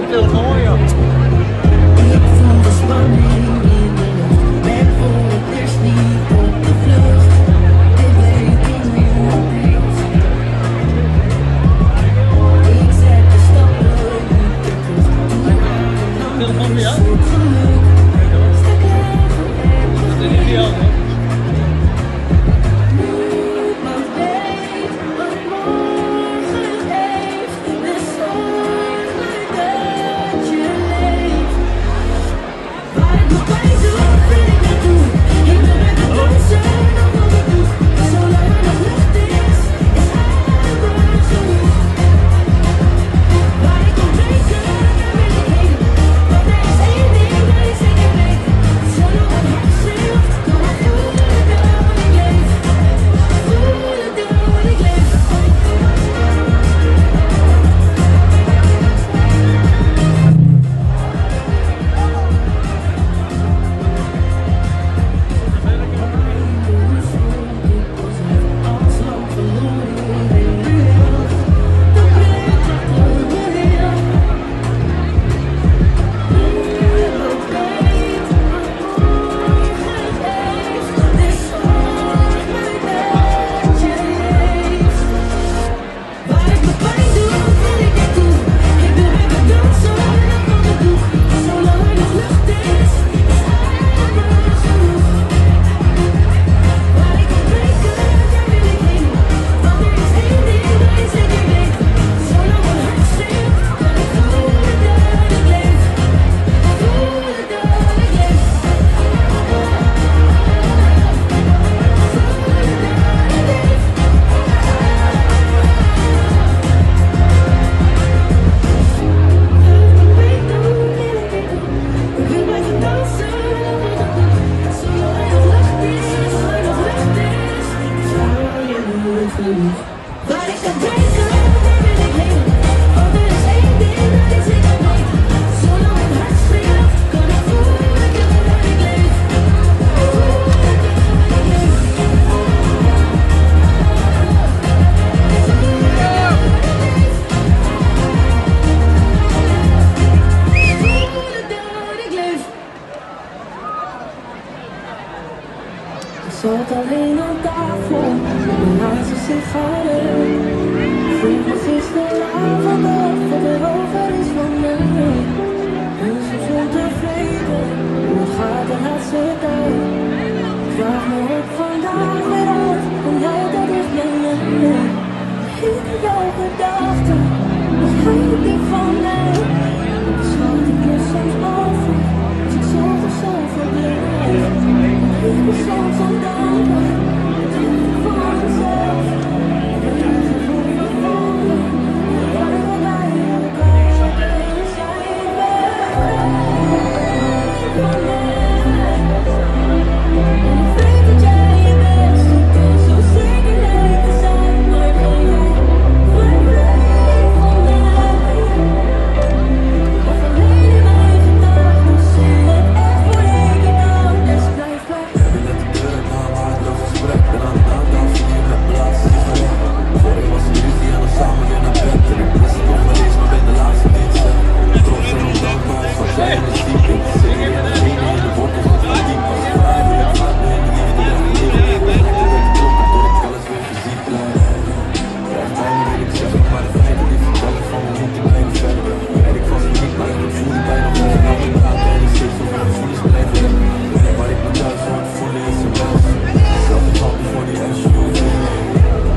telefoon, ja. Ik voel de spanning in de lucht. Ben voor het eerst niet op de vlucht. Ik weet niet hoe het is. Ik zet de stappen niet te terug. Telefoon voor jou? Zoek geluk. Stek even weg. Dat is niet jou, hè? Niemand weet wat morgen geeft. Dus zorg maar dat je leeft. Waar ik nog pijn doe, wil ik niet doen. Ik wil met het dansen nog wat ik doe. Zolang er nog lucht is, is alles genoeg. Waar ik op denken, daar wil ik heen. Want er is één ding dat ik zeker weet. Zolang het hart schreeuwt, kan ik voelen dat ik leef. Voelen dat ik leef. Waar ik nog pijn doe, wil ik niet doen. Ik wil met het dansen nog wat ik doe. Zolang er nog lucht is, is alles genoeg. Waar ik op denken, daar wil ik heen. Want er is één ding dat ik zeker weet. Zolang mijn hart schreeuwt, kan ik voelen dat ik leef. Voelen dat ik leef. Ik wil blijven dansen, zolang er nog lucht is, zolang er nog lucht is, zou je nooit genoeg. Waar ik kan denken, daar wil ik heen. Want er is één ding dat ik zeker weet. Zolang mijn hart schreeuwt, kan ik voelen dat ik leef. Voelen dat ik leef. Voelen dat ik leef. Ik zat alleen aan tafel, naast een sigaret. Vroeg me gisteravond af wat er over is van mij. En ze voelt tevreden, hoe het gaat de laatste tijd. Vraag me op vandaag weer af, kom jij dat dicht bij mij? Ik heb jouw gedachten, begrijp ik die van mij? Schat, ik ben soms over, als ik zoveel verblijf. Ik ben soms zo dankbaar, dat ik voor mezelf. Ik ben er gevoel van voelen, waar we bij elkaar kunnen zijn. Van mij. En ik weet dat jij je best doet, dus zo zeker lijkt te zijn. Maar ben jij vrij van mij? Of alleen in mijn gedachten, zie het echt voor ik het aan. Dus blijf bij. Je let de deur uit na een waardeloos gesprek. Ben aan het aandansen, je hebt mijn laatste sigaret. Voor ik was in ruzie en dan samen weer naar bed. En ik wist het nog wel eens, maar ben de laatste die het zegt. Trots en ondankbaar, zoals jij in de stieping. Zit hier met een vrienden in de wortels met van diep. Als ik vraag hoe het gaat, ben ik niet de weg geleerd. Lekker dat ik kloppen tot ik alles weer fysiek blijf. Krijg mij niet wil ik zeggen, maar de feiten die vertellen van me moet ik blijven verder. Weet ik vast niet, maar ik voel die pijn nog wel. En dan praten en ik zit zoveel gevoelens blijven leggen. Waar ik me thuis hoor te voelen is een best. Zelf een stapje voor die SUV.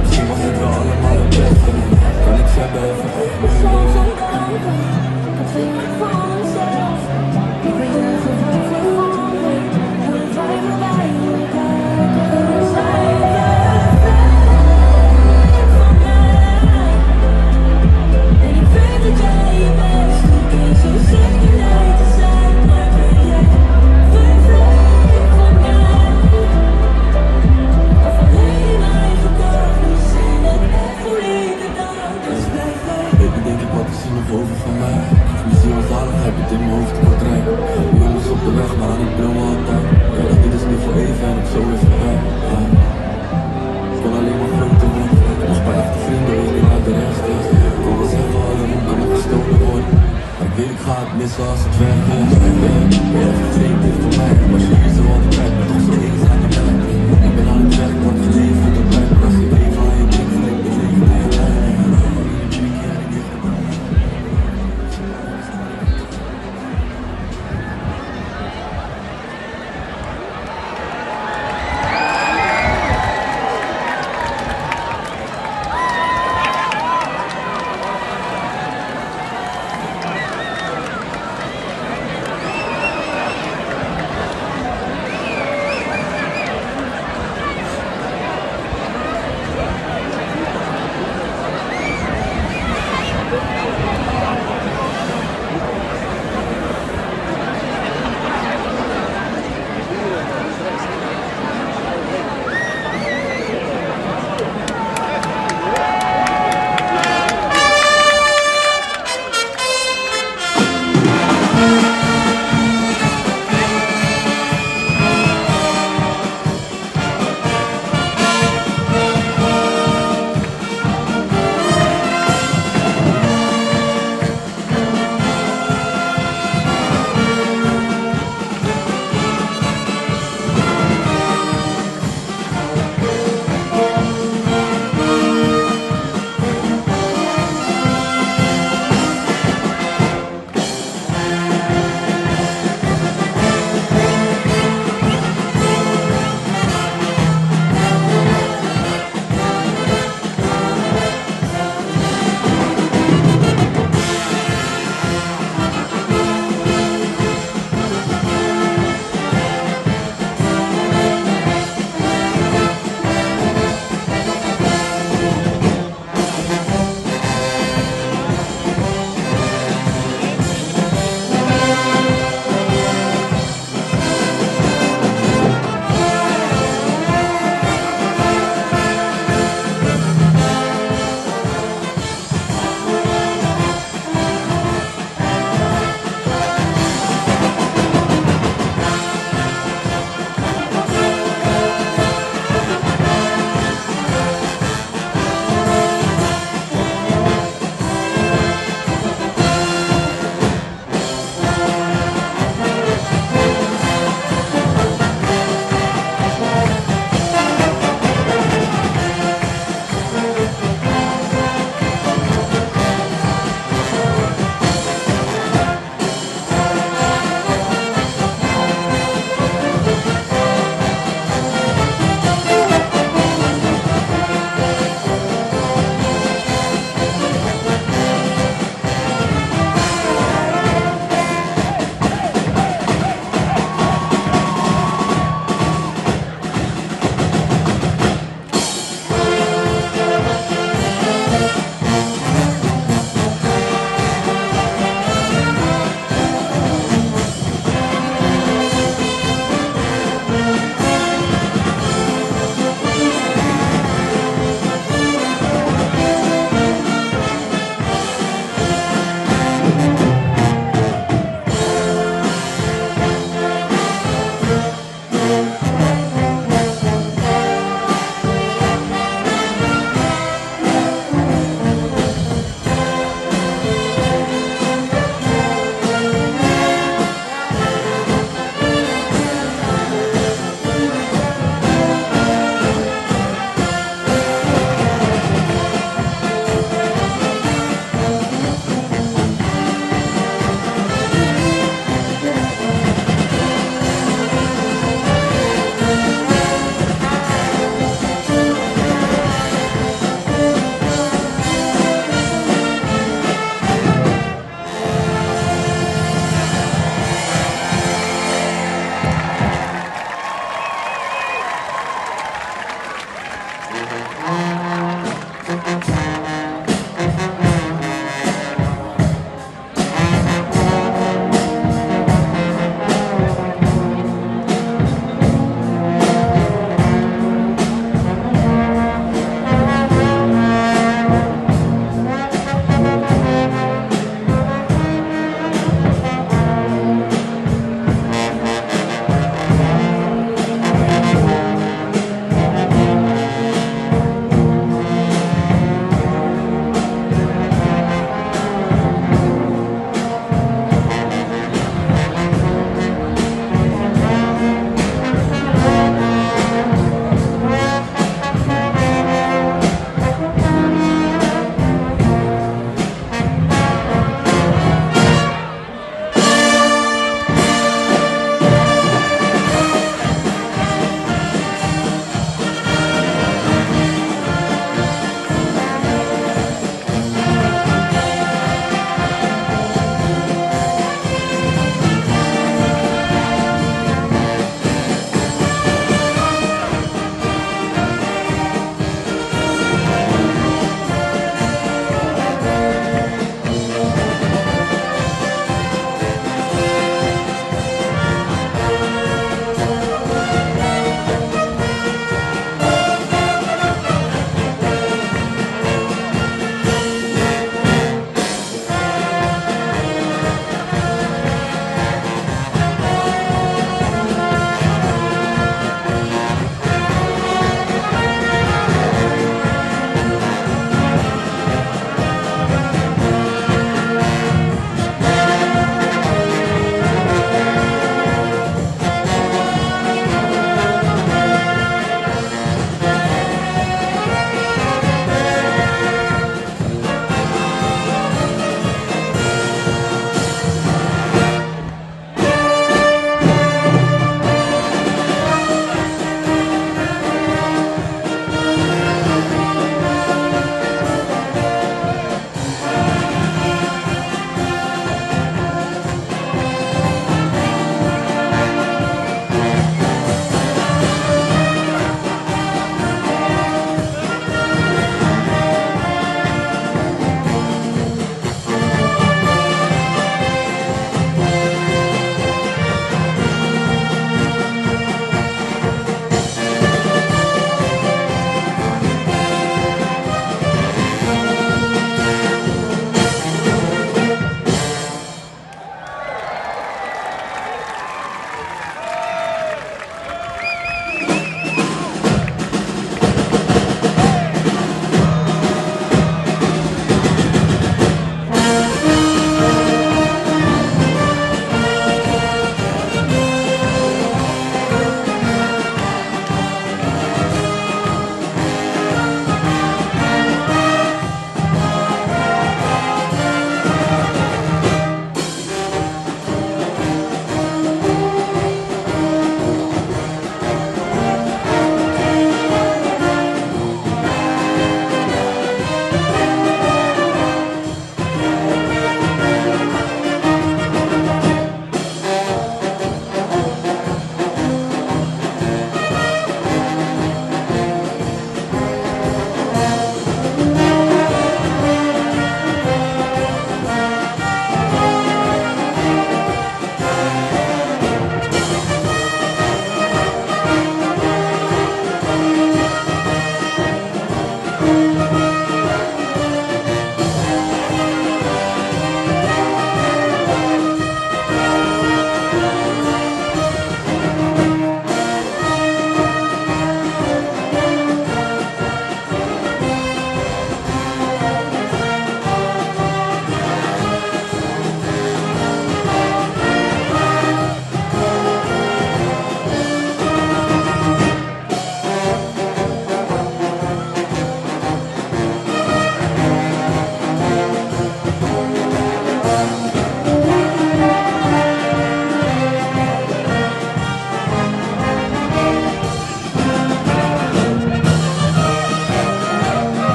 Misschien was het wel allemaal het beste. Kan ik zeggen even Ik ben soms zo dankbaar, dat weet ik voor mezelf. Ik weet er gevoel van me, hoe het wij bij elkaar kunnen zijn. Van mij. En ik weet dat jij je best doet, dus zo zeker lijkt te zijn. Maar ben jij vrij van mij? Of alleen in mijn gedachten, zie het echt voor ik het aan. Dus blijf bij. Baby, denk ik wat is er nog over van mij? Mijn ziel en zaligheid het in mijn hoofd kort rijden. Jongens op de weg, maar aan het brullen altijd. Ja, dit is niet voor even en ik zo weer voorbij. Ja. Ik kon alleen maar groter worden. Nog bij echte vrienden, ik ging uit de rest. Kon wel zeggen, alle roem kan nog gestolen worden. Maar ik weet, ik het missen als het weg is. Ben je verdriet dit voor mij? Was je hier zo aan de kijk, maar toch zo eenzaam en blij. Ik ben aan het werk, wat je leven dat blijft. Maar als je weet van je ding, voel ik het leven bij je bij.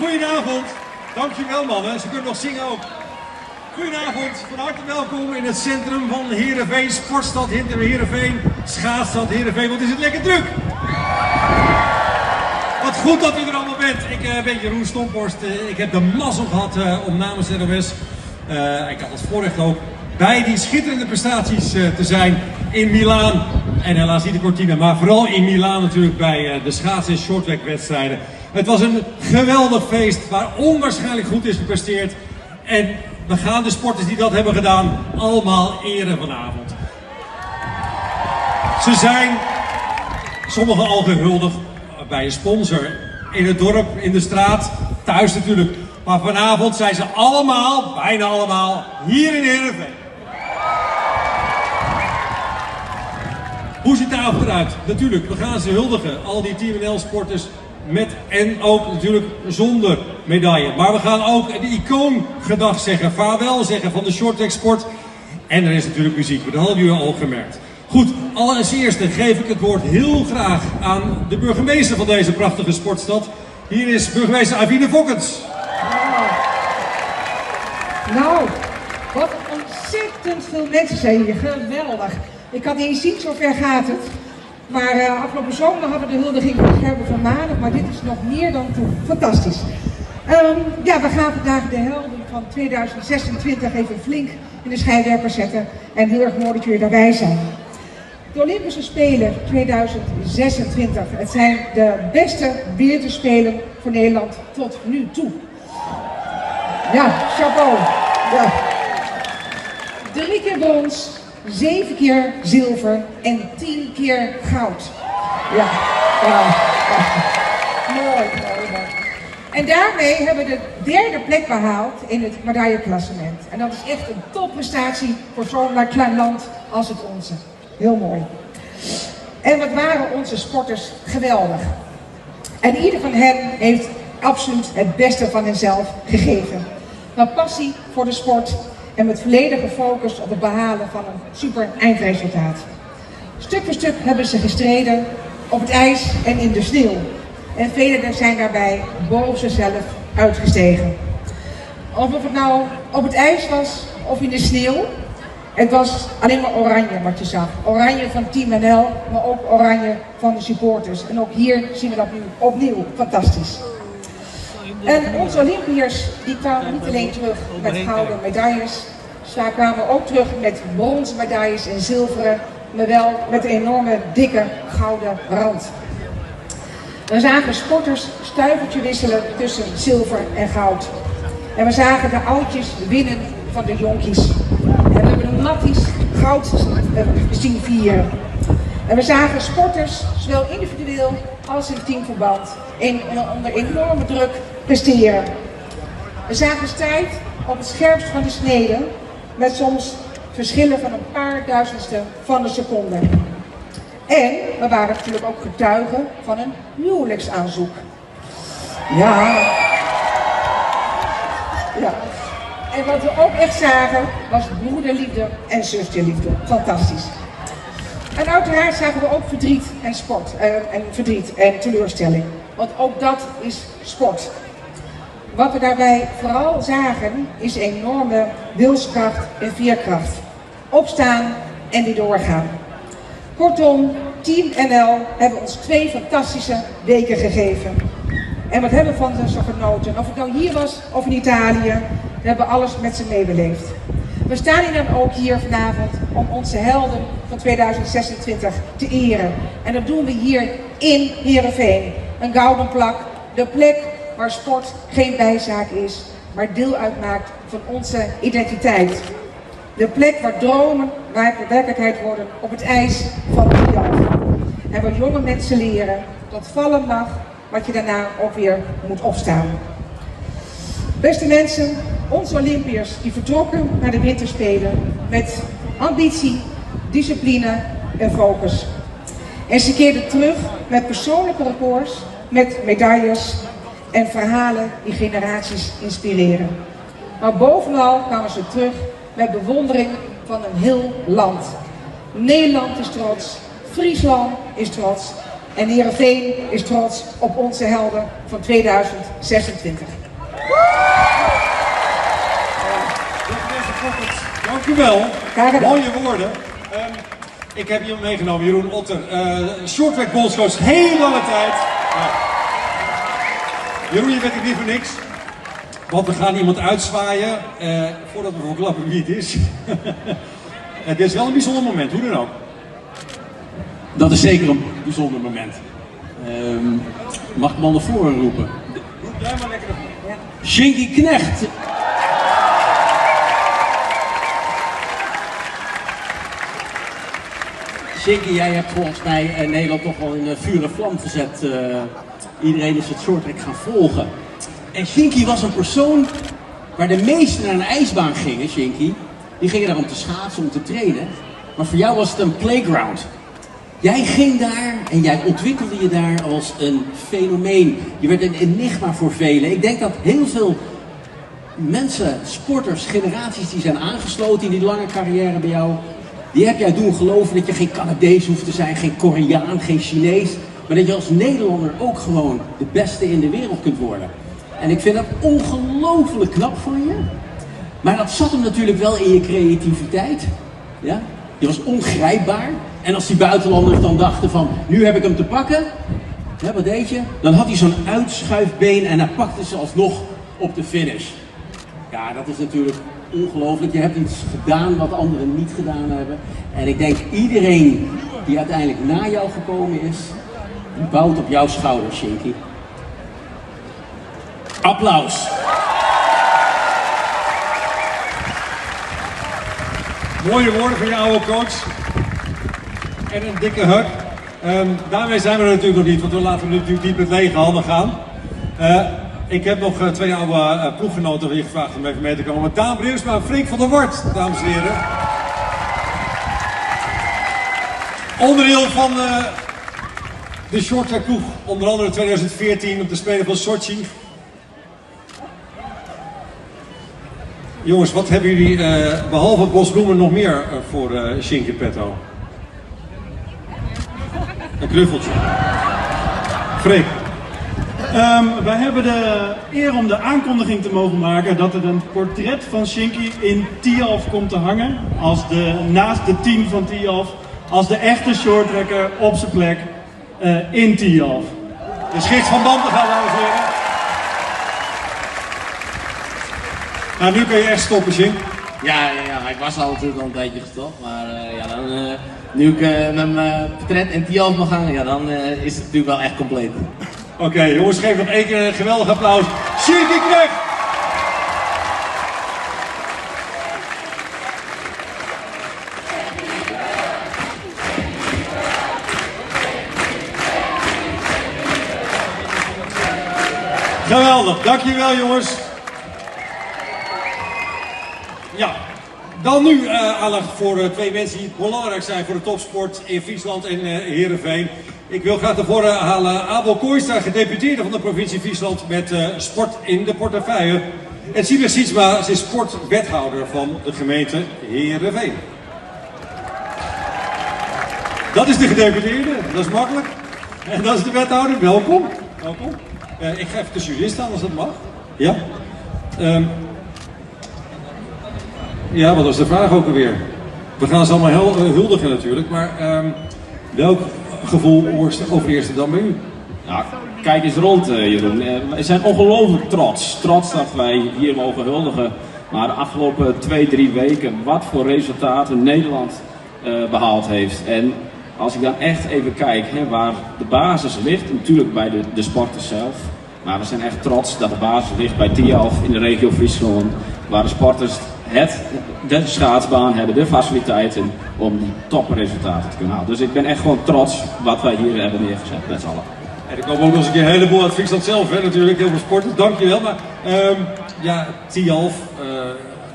Goedenavond. Dankjewel mannen. Ze kunnen nog zingen ook. Goedenavond. Van harte welkom in het centrum van Heerenveen. Sportstad Heerenveen. Schaatsstad Heerenveen. Wat is het lekker druk. Wat goed dat u er allemaal bent. Ik ben Jeroen Stomphorst. Ik heb de mazzel gehad om namens NOS. Ik had het voorrecht ook bij die schitterende prestaties te zijn in Milaan. En helaas niet de Cortina, maar vooral in Milaan natuurlijk bij de schaats- en shorttrackwedstrijden. Het was een geweldig feest waar onwaarschijnlijk goed is gepresteerd. En we gaan de sporters die dat hebben gedaan allemaal eren vanavond. Ze zijn sommigen al gehuldigd bij een sponsor in het dorp, in de straat, thuis natuurlijk. Maar vanavond zijn ze allemaal, bijna allemaal, hier in Heerenveen. Hoe ziet de avond eruit? Natuurlijk, we gaan ze huldigen. Al die Team NL sporters met en ook natuurlijk zonder medaille. Maar we gaan ook de icoon gedag zeggen, vaarwel zeggen van de shorttrack sport. En er is natuurlijk muziek, dat hadden jullie al gemerkt. Goed, allereerst geef ik het woord heel graag aan de burgemeester van deze prachtige sportstad. Hier is burgemeester Avine Fokkens. Nou, wat ontzettend veel mensen zijn hier. Geweldig. Ik had niet eens zien, zover gaat het. Maar afgelopen zomer hadden we de huldiging van Gerben van Manen, maar dit is nog meer dan toe. Fantastisch. Ja, we gaan vandaag de helden van 2026 even flink in de schijnwerper zetten. En heel erg mooi dat jullie daarbij zijn. De Olympische Spelen 2026. Het zijn de beste winterspelen voor Nederland tot nu toe. Ja, chapeau. Ja. 3 keer brons, 7 keer zilver en 10 keer goud. Ja, ja. Mooi, mooi, mooi. En daarmee hebben we de 3e plek behaald in het medailleklassement. En dat is echt een topprestatie voor zo'n klein land als het onze. Heel mooi. En wat waren onze sporters geweldig. En ieder van hen heeft absoluut het beste van henzelf gegeven. Met passie voor de sport en met volledige focus op het behalen van een super eindresultaat. Stuk voor stuk hebben ze gestreden op het ijs en in de sneeuw. En velen zijn daarbij boven zichzelf uitgestegen. Of het nou op het ijs was of in de sneeuw. Het was alleen maar oranje wat je zag. Oranje van Team NL, maar ook oranje van de supporters. En ook hier zien we dat nu opnieuw. Fantastisch. En onze Olympiërs die kwamen niet alleen terug met gouden medailles. Ze kwamen ook terug met bronzen medailles en zilveren. Maar wel met een enorme dikke gouden rand. We zagen sporters stuivertje wisselen tussen zilver en goud. En we zagen de oudjes winnen van de jonkies. En we hebben de matties goud zien vieren. En we zagen sporters, zowel individueel als in teamverband, onder enorme druk presteren. We zagen strijd op het scherpst van de snede, met soms verschillen van een paar duizendste van een seconde. En we waren natuurlijk ook getuigen van een huwelijksaanzoek. Ja. Ja. En wat we ook echt zagen was broederliefde en zusterliefde. Fantastisch. En uiteraard zagen we ook verdriet en sport. En verdriet en teleurstelling. Want ook dat is sport. Wat we daarbij vooral zagen is enorme wilskracht en veerkracht. Opstaan en weer doorgaan. Kortom, Team NL hebben ons 2 fantastische weken gegeven. En wat hebben we van ze genoten? Of het nou hier was of in Italië, we hebben alles met ze meebeleefd. We staan hier dan ook hier vanavond om onze helden van 2026 te eren. En dat doen we hier in Heerenveen. Een gouden plak, de plek waar sport geen bijzaak is, maar deel uitmaakt van onze identiteit. De plek waar dromen werkelijkheid worden op het ijs van de dag. En waar jonge mensen leren dat vallen mag, wat je daarna ook weer moet opstaan. Beste mensen, onze Olympiërs die vertrokken naar de winterspelen met ambitie, discipline en focus. En ze keerden terug met persoonlijke records, met medailles en verhalen die generaties inspireren. Maar bovenal kwamen ze terug met bewondering van een heel land. Nederland is trots, Friesland is trots En Heerenveen is trots op onze helden van 2026. Dank u wel. Graag gedaan. Mooie woorden. Ik heb hier meegenomen, Jeroen Otter. Shorttrack bondscoach, heel lange tijd. Jeroen, je bent hier niet voor niks. Want we gaan iemand uitzwaaien, voordat we verklappen wie het is. Het is wel een bijzonder moment, hoe dan ook. Dat is zeker een bijzonder moment. Mag ik hem al naar voren roepen? Roep jij maar lekker ervoor. Shinky Knecht. Shinky, jij hebt volgens mij Nederland toch wel in vuur en vlam gezet. Iedereen is het shorttrack gaan volgen. En Shinky was een persoon waar de meesten naar een ijsbaan gingen, Shinky. Die gingen daar om te schaatsen, om te trainen. Maar voor jou was het een playground. Jij ging daar en jij ontwikkelde je daar als een fenomeen. Je werd een enigma voor velen. Ik denk dat heel veel mensen, sporters, generaties die zijn aangesloten in die lange carrière bij jou, die heb jij doen geloven dat je geen Canadees hoeft te zijn, geen Koreaan, geen Chinees. Maar dat je als Nederlander ook gewoon de beste in de wereld kunt worden. En ik vind dat ongelooflijk knap van je. Maar dat zat hem natuurlijk wel in je creativiteit. Ja? Je was ongrijpbaar. En als die buitenlanders dan dachten van, nu heb ik hem te pakken. Ja, wat deed je? Dan had hij zo'n uitschuifbeen en hij pakte ze alsnog op de finish. Ja, dat is natuurlijk ongelooflijk. Je hebt iets gedaan wat anderen niet gedaan hebben. En ik denk iedereen die uiteindelijk na jou gekomen is, die bouwt op jouw schouders, Shinky. Applaus. Mooie woorden van je oude coach. En een dikke hug. Daarmee zijn we er natuurlijk nog niet, want we laten nu natuurlijk niet met lege handen gaan. Ik heb nog twee oude ploeggenoten weer gevraagd om even mee te komen. Daan Breusma en Freek van der Wart, dames en heren. Onderdeel van de shorttrack ploeg, onder andere 2014 op de Spelen van Sochi. Jongens, wat hebben jullie behalve bosbloemen nog meer voor Shinky Petto? Een knuffeltje. Freek. Wij hebben de eer om de aankondiging te mogen maken dat er een portret van Shinky in Tialf komt te hangen. Naast de team van Tialf, als de echte shorttracker op zijn plek in Tialf. De schicht van Banden gaan, dames en heren. Nou, nu kun je echt stoppen, Shink. Ja, ik was al natuurlijk al een tijdje gestopt, maar nu ik met mijn portret in Tialf mag gaan, dan is het natuurlijk wel echt compleet. Oké, jongens, geef nog één keer een geweldig applaus. Shinky Knecht! Geweldig, dankjewel jongens. Ja, dan nu aandacht voor twee mensen die belangrijk zijn voor de topsport in Friesland en Heerenveen. Ik wil graag naar voren halen Abel Kooistra, gedeputeerde van de provincie Friesland met sport in de portefeuille. En Siebert Sietsma is sportwethouder van de gemeente Heerenveen. Dat is de gedeputeerde, dat is makkelijk. En dat is de wethouder, welkom. Welkom. Ik ga even tussen jullie staan als dat mag. Ja? Ja, wat was de vraag ook alweer? We gaan ze allemaal huldigen natuurlijk, maar welk gevoel overheerst dan bij u? Nou, kijk eens rond, Jeroen. We zijn ongelooflijk trots. Trots dat wij hier mogen huldigen. Maar de afgelopen 2-3 weken, wat voor resultaten Nederland behaald heeft. En als ik dan echt even kijk waar de basis ligt, natuurlijk bij de sporters zelf. Maar we zijn echt trots dat de basis ligt bij Tialf in de regio Friesland. Waar de sporters de schaatsbaan hebben, de faciliteiten om die topresultaten te kunnen halen. Dus ik ben echt gewoon trots wat wij hier hebben neergezet met z'n allen. En er komen ook nog eens een keer een heleboel uit Friesland zelf, hè, natuurlijk, heel veel sporters, dankjewel. Maar ja, Tialf,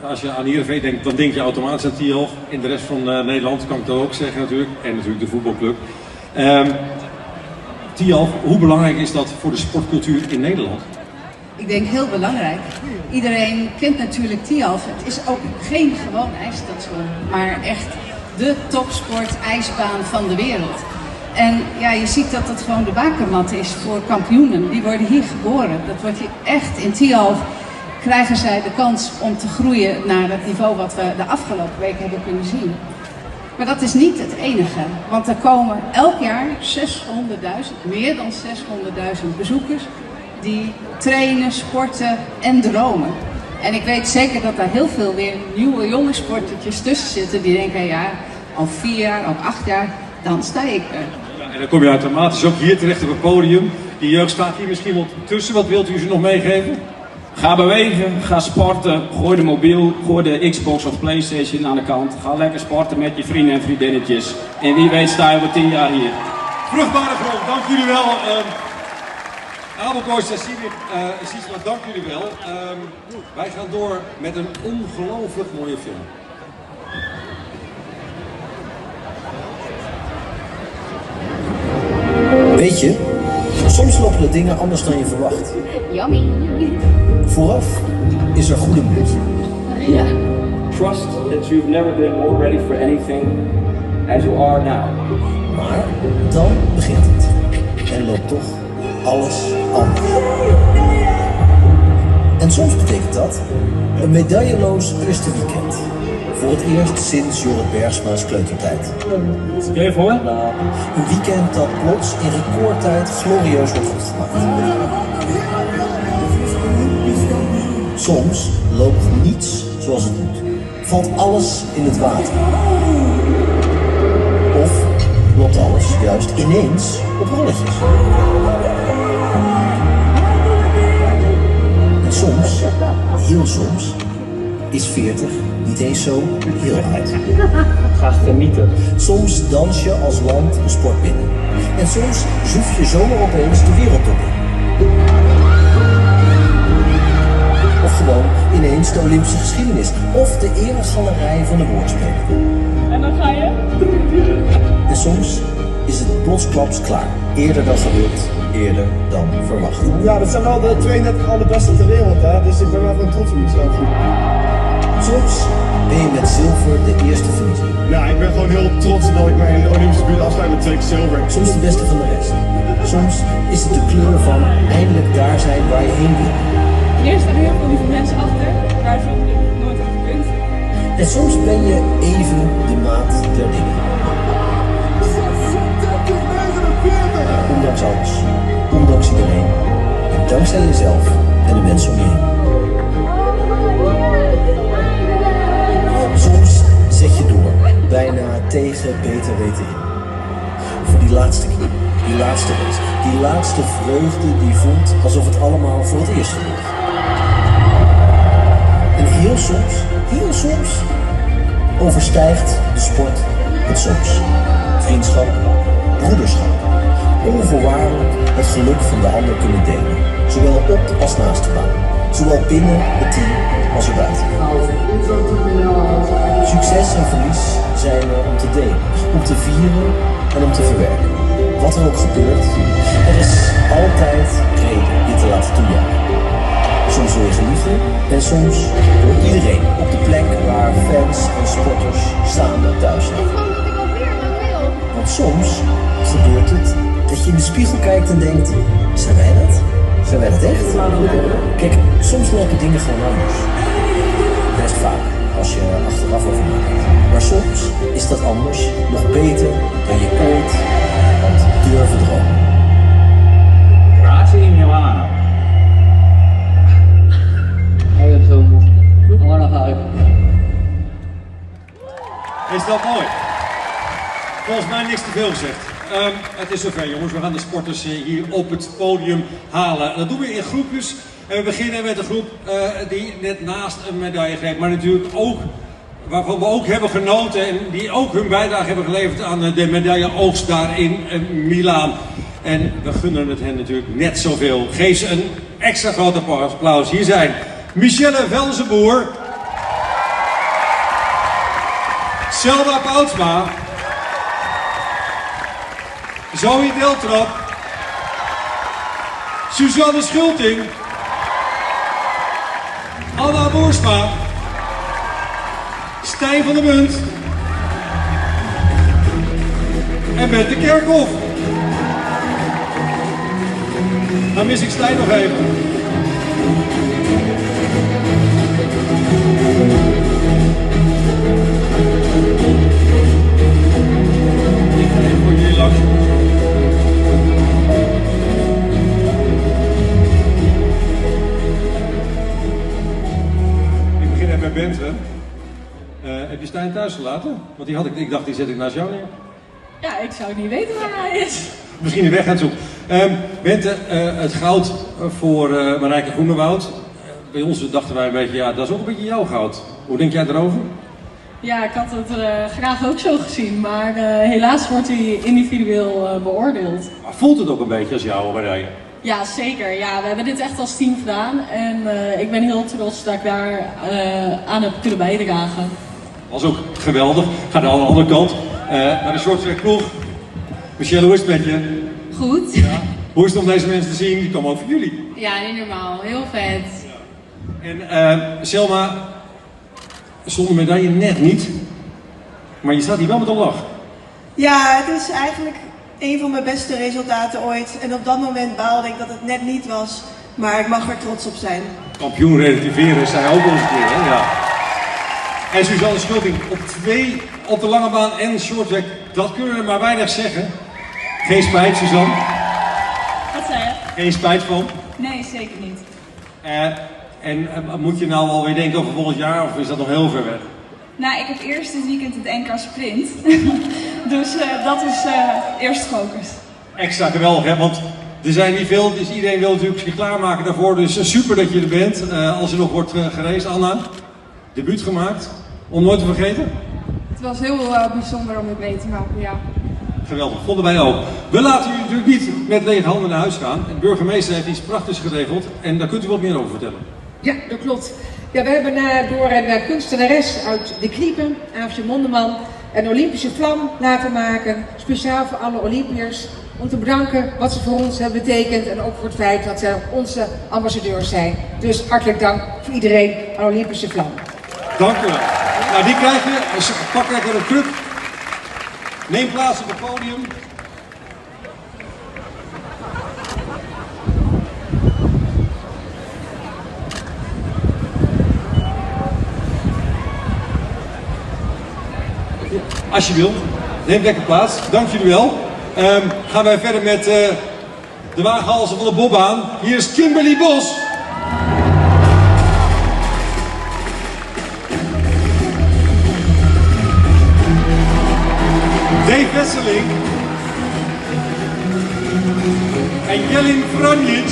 als je aan Heerenveen denkt, dan denk je automatisch aan Tialf. In de rest van Nederland kan ik dat ook zeggen natuurlijk, en natuurlijk de voetbalclub. Tialf, hoe belangrijk is dat voor de sportcultuur in Nederland? Ik denk heel belangrijk. Iedereen kent natuurlijk Tialf. Het is ook geen gewoon ijsstation, maar echt de topsport ijsbaan van de wereld. En ja, je ziet dat het gewoon de bakermat is voor kampioenen. Die worden hier geboren. Dat wordt hier echt in Tialf. Krijgen zij de kans om te groeien naar het niveau wat we de afgelopen weken hebben kunnen zien. Maar dat is niet het enige, want er komen elk jaar 600.000, meer dan 600.000 bezoekers die trainen, sporten en dromen. En ik weet zeker dat daar heel veel weer nieuwe jonge sportertjes tussen zitten die denken, ja, al 4 jaar, al 8 jaar, dan sta ik er. Ja, en dan kom je automatisch ook hier terecht op het podium. Die jeugd staat hier misschien wel tussen. Wat wilt u ze nog meegeven? Ga bewegen, ga sporten, gooi de mobiel, gooi de Xbox of Playstation aan de kant. Ga lekker sporten met je vrienden en vriendinnetjes. En wie weet sta je over 10 jaar hier. Vruchtbare grond, dank jullie wel. Abelkoos, Sisma, dank jullie wel. Wij gaan door met een ongelooflijk mooie film. Weet je, soms lopen de dingen anders dan je verwacht. Yummy. Vooraf is er goede moed. Ja. Trust that you've never been more ready for anything as you are now. Maar dan begint het. En loopt toch alles anders. En soms betekent dat een medailleloos eerste weekend. Voor het eerst sinds Jorrit Bergsma's kleutertijd. Oké, voor? Een weekend dat plots in recordtijd glorieus wordt opgemaakt. Soms loopt niets zoals het moet. Valt alles in het water. Of loopt alles juist ineens op rolletjes. En soms, heel soms, is 40 niet eens zo heel uit. Ga genieten. Soms dans je als land een sport binnen. En soms zoef je zomaar opeens de wereldtop in. Of gewoon ineens de Olympische geschiedenis. Of de eregalerij van de woordspelen. En dan ga je? En soms is het plotsklaps klaar. Eerder dan gewild, eerder dan verwacht. Ja, dat zijn wel de 32 allerbeste ter wereld, hè? Dus ik ben wel gewoon trots op mezelf. Soms ben je met zilver de eerste verliezer. Ja, ik ben gewoon heel trots dat ik mijn Olympische buurt afsluit met 2 keer zilver. Soms de beste van de rest. Soms is het de kleur van eindelijk daar zijn waar je heen wil. Hier staan heel veel lieve mensen achter, waar ze nooit op gekund. En soms ben je even de maat der dingen. Ondanks alles, ondanks iedereen, en dankzij jezelf en de mensen om je heen. Soms zet je door, bijna tegen beter weten in. Voor die laatste keer, die laatste race, die laatste vreugde die voelt alsof het allemaal voor het eerst gebeurt. En heel soms overstijgt de sport het soms. Vriendschap, broederschap, onvoorwaardelijk het geluk van de ander kunnen delen. Zowel op als naast de baan. Zowel binnen het team als erbuiten. Succes en verlies zijn er om te delen, om te vieren en om te verwerken. Wat er ook gebeurt, er is altijd reden je te laten toejuichen. Soms door je geliefde en soms door iedereen op de plek waar fans en sporters samen thuis zijn. Want soms gebeurt het dat je in de spiegel kijkt en denkt, zijn wij dat? Zijn wij dat echt? Kijk, soms lopen dingen gewoon anders. Best vaak, als je achteraf over nadenkt. Maar soms is dat anders nog beter dan je ooit had durven dromen. Grazie Milano. Is dat mooi? Volgens mij niks te veel gezegd. Het is zover jongens, we gaan de sporters hier op het podium halen. Dat doen we in groepjes. En we beginnen met een groep die net naast een medaille greep, maar natuurlijk ook waarvan we ook hebben genoten en die ook hun bijdrage hebben geleverd aan de medailleoogst daar in Milaan. En we gunnen het hen natuurlijk net zoveel. Geef ze een extra groot applaus. Hier zijn Michelle Velzenboer, Selma Poutsma, Zoe Deltrap, Suzanne Schulting, Anna Boersma, Stijn van der Munt en Bente Kerkhoff. Dan mis ik Stijn nog even. Ik ga even voor jullie langs. Ik begin even met Bente. Heb je Stijn thuis gelaten? Want ik dacht die zet ik naast jou neer. Ja, ik zou niet weten waar hij is. Misschien de weg aan het zoeken. Bente, het goud voor Marijke Groenewoud. Bij ons dachten wij een beetje, ja, dat is ook een beetje jouw goud. Hoe denk jij erover? Ja, ik had het graag ook zo gezien, maar helaas wordt hij individueel beoordeeld. Maar voelt het ook een beetje als jou, Marije? Ja, zeker. Ja, we hebben dit echt als team gedaan en ik ben heel trots dat ik daar aan heb kunnen bijdragen. Was ook geweldig. Ga naar de andere kant. Naar de shorttrack ploeg. Michelle, hoe is het met je? Goed. Ja. Hoe is het om deze mensen te zien? Die komen ook voor jullie. Ja, niet normaal. Heel vet. En Selma, zonder medaille net niet. Maar je staat hier wel met een lach. Ja, het is eigenlijk een van mijn beste resultaten ooit. En op dat moment baalde ik dat het net niet was. Maar ik mag er trots op zijn. Kampioen relativeren is zij ook wel eens een keer, hè? Ja. En Suzanne Schulting op de lange baan en shorttrack. Dat kunnen er maar weinig zeggen. Geen spijt, Suzanne? Wat zei je? Geen spijt van? Nee, zeker niet. En moet je nou alweer denken over volgend jaar of is dat nog heel ver weg? Nou, ik heb eerst dit weekend het NK Sprint. Dus dat is eerst focus. Extra geweldig, hè? Want er zijn niet veel, dus iedereen wil natuurlijk zich klaarmaken daarvoor. Dus super dat je er bent. Als er nog wordt geraced, Anna, debuut gemaakt. Om nooit te vergeten? Het was heel bijzonder om dit mee te maken, ja. Geweldig, vonden wij ook. We laten jullie natuurlijk niet met lege handen naar huis gaan. De burgemeester heeft iets prachtigs geregeld en daar kunt u wat meer over vertellen. Ja, dat klopt. Ja, we hebben door een kunstenares uit de Kniepen, Aafje Mondeman, een Olympische vlam laten maken. Speciaal voor alle Olympiërs. Om te bedanken wat ze voor ons hebben betekend en ook voor het feit dat zij onze ambassadeurs zijn. Dus hartelijk dank voor iedereen aan Olympische vlam. Dank u wel. Nou, die krijg je. Dus pak lekker een kruk. Neem plaats op het podium. Als je wil, neem lekker plaats. Dank jullie wel. Gaan wij verder met de wagenhalzen van de bobbaan. Hier is Kimberly Bos. Dave Wesseling en Jelin Franjic,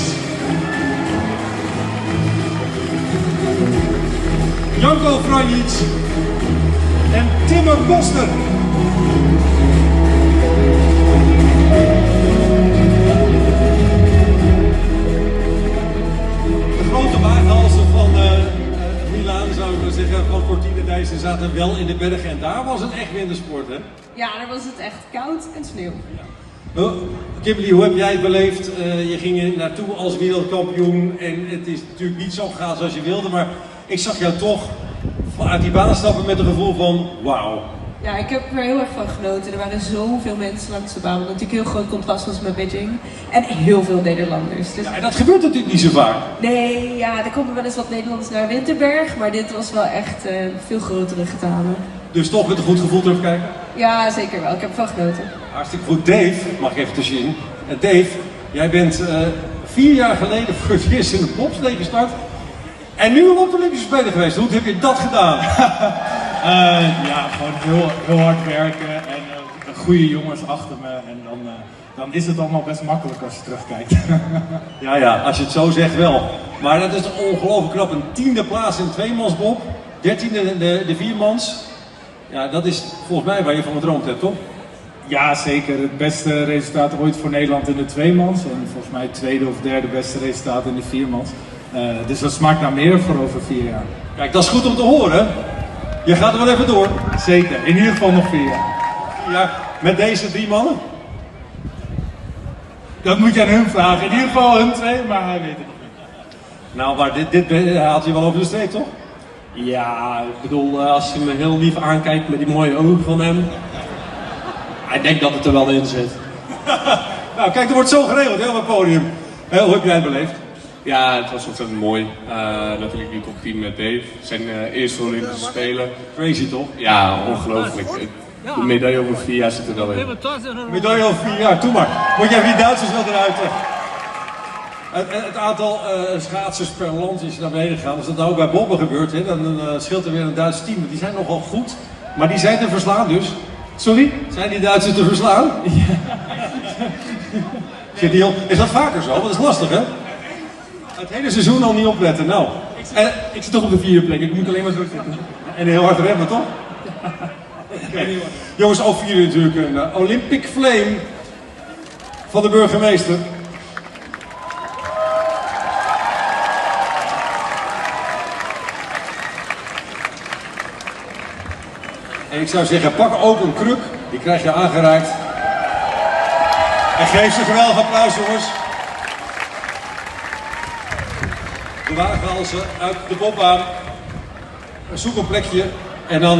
Janko Franjic en Timmer Koster. De grote wagenhalzen van Milaan, zou ik maar zeggen, van Cortina d'Ijs zaten wel in de bergen en daar was het echt wintersport, hè? Ja, daar was het echt koud en sneeuw. Kimberly, hoe heb jij het beleefd? Je ging er naartoe als wereldkampioen en het is natuurlijk niet zo gegaan zoals je wilde, maar ik zag jou toch uit die baan stappen met een gevoel van wauw. Ja, ik heb er heel erg van genoten. Er waren zoveel mensen langs de baan, wat natuurlijk een heel groot contrast was met Beijing. En heel veel Nederlanders. Dus... Ja, en dat gebeurt natuurlijk niet zo vaak. Nee, ja, er komen wel eens wat Nederlanders naar Winterberg, maar dit was wel echt veel grotere getalen. Dus toch met een goed gevoel terugkijken? Ja, zeker wel. Ik heb ervan genoten. Hartstikke goed. Dave, mag ik even tussenin. Dave, jij bent 4 jaar geleden voor het eerst in de bobslee gestart. En nu op de Olympische Spelen geweest. Hoe heb je dat gedaan? Ja, gewoon heel hard werken en goede jongens achter me. En dan is het allemaal best makkelijk als je terugkijkt. Ja, als je het zo zegt wel. Maar dat is ongelooflijk knap. Een 10e plaats in de tweemansbob. 13e de viermans. Ja, dat is volgens mij waar je van gedroomd hebt, toch? Ja, zeker. Het beste resultaat ooit voor Nederland in de tweemans. En volgens mij het tweede of derde beste resultaat in de viermans. Dus dat smaakt naar meer voor over 4 jaar. Kijk, dat is goed om te horen. Je gaat er wel even door. Zeker. In ieder geval nog 4 jaar. 4 jaar met deze 3 mannen? Dat moet je aan hun vragen. In ieder geval hun 2, maar hij weet het nog niet. Nou, maar dit haalt je wel over de streep, toch? Ja, ik bedoel, als je me heel lief aankijkt met die mooie ogen van hem. Ik denk dat het er wel in zit. Nou, kijk, er wordt zo geregeld, heel op het podium. Hoe heb jij het beleefd? Ja, het was ontzettend mooi. Natuurlijk die top 10 met Dave. Zijn eerste Olympische Spelen. Crazy toch? Ja, ongelooflijk. De medaille over 4 jaar zit er wel in. Medaille over 4 jaar, doe maar. Moet jij die Duitsers wel eruit? Het aantal schaatsers per land is naar beneden gegaan. Als dat nou ook bij Bobben gebeurt, hè, dan scheelt er weer een Duits team. Want die zijn nogal goed, maar die zijn te verslaan dus. Sorry? Zijn die Duitsers te verslaan? Ja. Is dat vaker zo? Want dat is lastig, hè? Het hele seizoen al niet opletten. Nou, Ik zit toch op de 4e plek, ik moet alleen maar terug zitten. en heel hard remmen, toch? Okay. Jongens, ook vieren natuurlijk een Olympic Flame van de burgemeester. En ik zou zeggen, pak ook een kruk, die krijg je aangereikt. En geef ze een geweldig applaus, jongens. De wagen halen ze uit de bobbaan. Zoek een plekje. En dan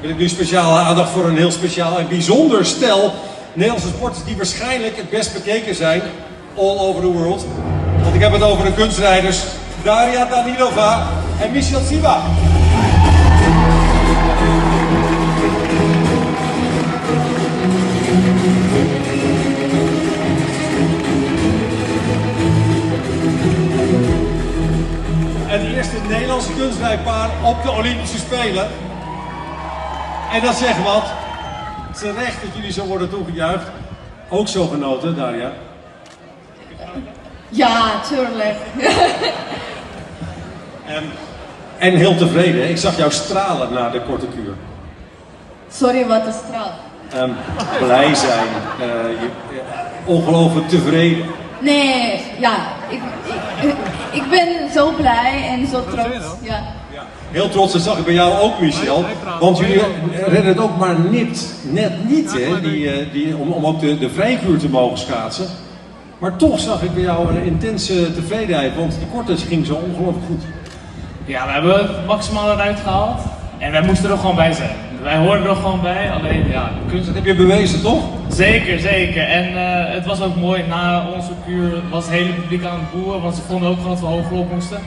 wil ik nu speciale aandacht voor een heel speciaal en bijzonder stel Nederlandse sporters die waarschijnlijk het best bekeken zijn all over the world. Want ik heb het over de kunstrijders Daria Danilova en Michel Tsiba. Het eerste Nederlandse kunstrijdpaar op de Olympische Spelen. En dat zegt wat. Terecht dat jullie zo worden toegejuicht. Ook zo genoten, Daria? Ja, tuurlijk. En heel tevreden. Hè? Ik zag jou stralen na de korte kuur. Sorry, wat is straal? Blij zijn. Ongelooflijk tevreden. Nee, ja, ik ben zo blij en zo trots. Ja. Heel trots, dat zag ik bij jou ook, Michel. Want jullie redden het ook maar net niet, hè, om ook de vrijkuur te mogen schaatsen. Maar toch zag ik bij jou een intense tevredenheid, want die korte ging zo ongelooflijk goed. Ja, we hebben het maximaal eruit gehaald en wij moesten er gewoon bij zijn. Wij hoorden er gewoon bij, alleen ja... Dat heb je bewezen, toch? Zeker, zeker. En het was ook mooi, na onze kuur was het hele publiek aan het boeren, want ze vonden ook gewoon dat we hoger op moesten.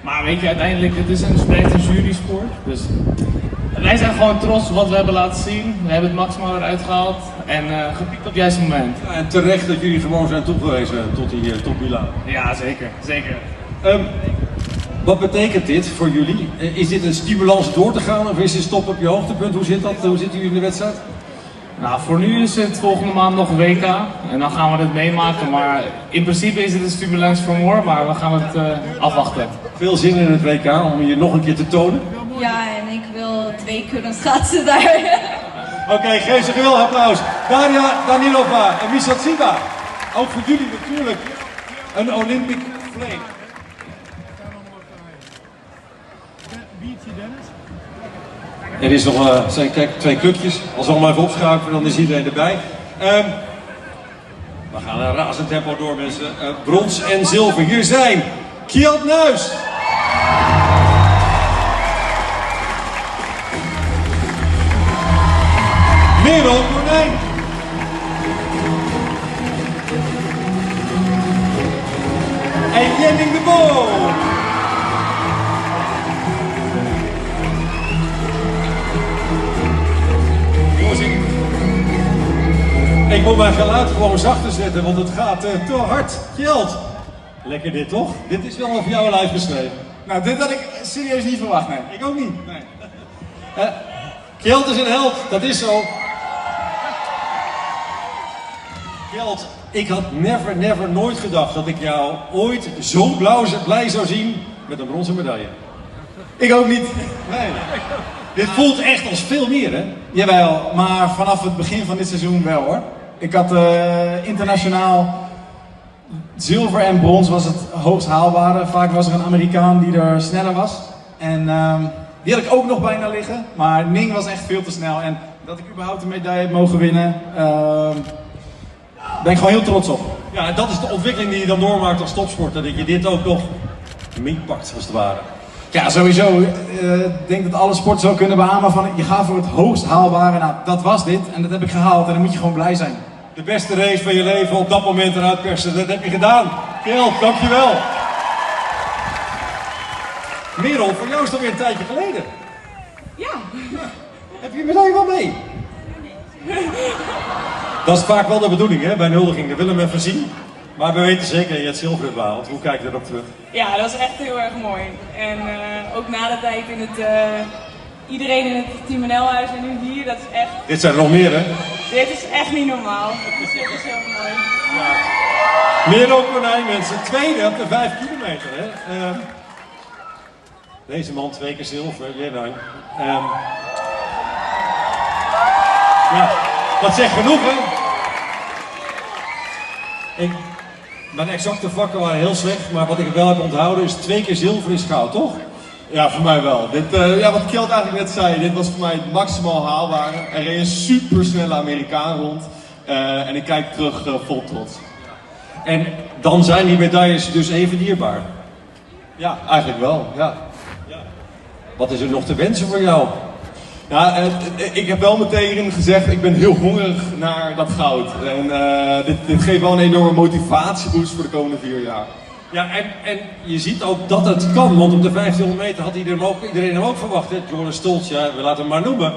Maar weet je, uiteindelijk, het is een jurysport, dus wij zijn gewoon trots op wat we hebben laten zien. We hebben het maximaal eruit gehaald en gepiekt op het juiste moment. Ja, en terecht dat jullie gewoon zijn toegewezen tot Milaan. Ja, zeker, zeker. Wat betekent dit voor jullie? Is dit een stimulans door te gaan of is dit stop op je hoogtepunt? Hoe zit dat? Hoe zitten jullie in de wedstrijd? Nou, voor nu is het volgende maand nog een WK en dan gaan we het meemaken. Maar in principe is het een stimulans for more, maar we gaan het afwachten. Veel zin in het WK om je nog een keer te tonen? Ja, en ik wil 2 kunnen schaatsen daar. Oké, geef ze een geweldig applaus. Daria Danilova en Michel Tsiba. Ook voor jullie natuurlijk een Olympic Flame. Er is nog zijn, kijk, 2 clubjes. Als we allemaal even opschuiven, dan is iedereen erbij. We gaan een razend tempo door, mensen. Brons en zilver. Hier zijn Kjeld Nuis. Merel Konijn. En Jenning de Bo. Ik moet mijn geluid gewoon zachter zetten, want het gaat te hard. Kjeld, lekker dit toch? Dit is wel over jouw lijf geschreven. Nou, dit had ik serieus niet verwacht, nee. Ik ook niet. Nee. Kjeld is een held, dat is zo. Kjeld, ik had nooit gedacht dat ik jou ooit zo blij zou zien met een bronzen medaille. Ik ook niet. Nee. Dit voelt echt als veel meer, hè? Jawel, maar vanaf het begin van dit seizoen wel, hoor. Ik had internationaal zilver en brons was het hoogst haalbare. Vaak was er een Amerikaan die er sneller was. En die had ik ook nog bijna liggen. Maar Ning was echt veel te snel. En dat ik überhaupt een medaille heb mogen winnen, ben ik gewoon heel trots op. Ja, en dat is de ontwikkeling die je dan doormaakt als topsporter. Dat je dit ook nog meepakt, als het ware. Ja, sowieso. Ik denk dat alle sporters wel kunnen beamen van je gaat voor het hoogst haalbare. Nou, dat was dit en dat heb ik gehaald en dan moet je gewoon blij zijn. De beste race van je leven op dat moment eruit persen, dat heb je gedaan. Kjeld, dankjewel. Merel, voor jou is dat weer een tijdje geleden. Ja. Heb je medaille wel mee? Dat is vaak wel de bedoeling, hè, bij een huldiging. Dat willen we even zien. Maar we weten zeker dat je het zilver hebt behaald. Hoe kijk je erop terug? Ja, dat is echt heel erg mooi. En ook na de tijd in het, iedereen in het Team NL-huis en nu hier, dat is echt... Dit zijn er nog meer, hè? Dit is echt niet normaal. Dus dit is heel mooi. Merel Konijn, mensen. Tweede op de 5 kilometer, hè? Deze man 2 keer zilver, Jenijn. Ja, dat zegt genoeg, hè? Mijn exacte vakken waren heel slecht, maar wat ik wel heb onthouden is 2 keer zilver is goud, toch? Ja, voor mij wel. Ja, wat Kjeld eigenlijk net zei, dit was voor mij het maximaal haalbare. Er reed een supersnelle Amerikaan rond en ik kijk terug vol trots. En dan zijn die medailles dus even dierbaar? Ja, eigenlijk wel, ja. Wat is er nog te wensen voor jou? Ja, ik heb wel meteen gezegd, ik ben heel hongerig naar dat goud. En dit geeft wel een enorme motivatieboost voor de komende 4 jaar. Ja, en je ziet ook dat het kan, want op de 1500 meter had iedereen hem ook verwacht. Hè? Joris Stolz, ja, we laten hem maar noemen.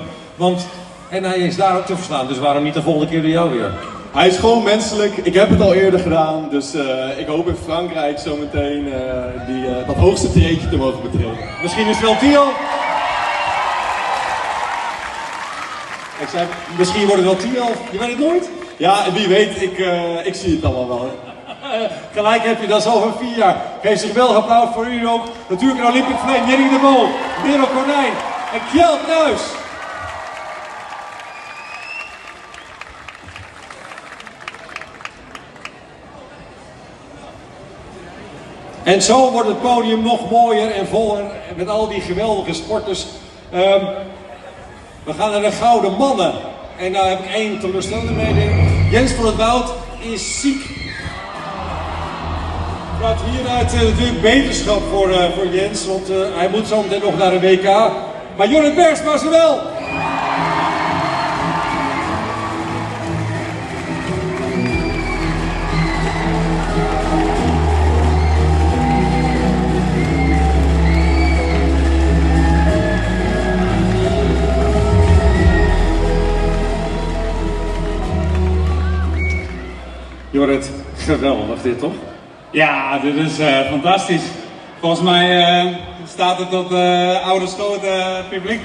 En hij is daar ook te verslaan, dus waarom niet de volgende keer door jou weer? Hij is gewoon menselijk, ik heb het al eerder gedaan, dus ik hoop in Frankrijk zometeen dat hoogste treedje te mogen betreden. Misschien is het wel Theo. Ik zei, misschien wordt het wel 10, je weet het nooit? Ja, en wie weet, ik zie het allemaal wel. Gelijk heb je, dat is over 4 jaar. Geef zich wel applaus voor u ook. Natuurlijk een Olympic Flame, Jenny de Bol, Merel Konijn en Kjeld Nuis. En zo wordt het podium nog mooier en voller met al die geweldige sporters. We gaan naar de gouden mannen. En nou heb ik 1 teleurstellende mededeling. Jens van het Woud is ziek. Gaat hieruit natuurlijk beterschap voor Jens, want hij moet zo meteen nog naar de WK. Maar Jorrit Bergsma is er wel. Jorrit, geweldig dit toch? Ja, dit is fantastisch. Volgens mij staat het tot oude schoot publiek.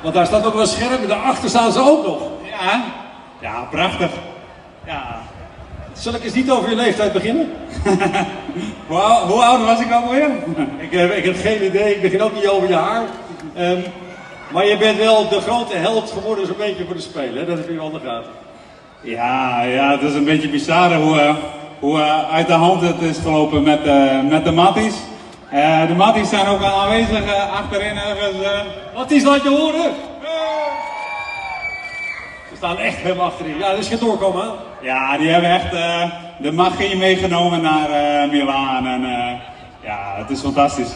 Want daar staat ook wel een scherm en daarachter staan ze ook nog. Ja, prachtig. Ja. Zal ik eens niet over je leeftijd beginnen? Hoe oud was ik alweer? Ik heb geen idee, ik begin ook niet over je haar. Maar je bent wel de grote held geworden zo'n beetje voor de Spelen, hè? Dat heb je wel in de gaten. Ja, het is een beetje bizar hoe uit de hand het is gelopen met de matties. De matties zijn ook al aanwezig achterin ergens. Matties, laat je horen! Ze staan echt helemaal achterin. Ja, dat is geen doorkomen aan. Ja, die hebben echt de magie meegenomen naar Milaan en ja, het is fantastisch.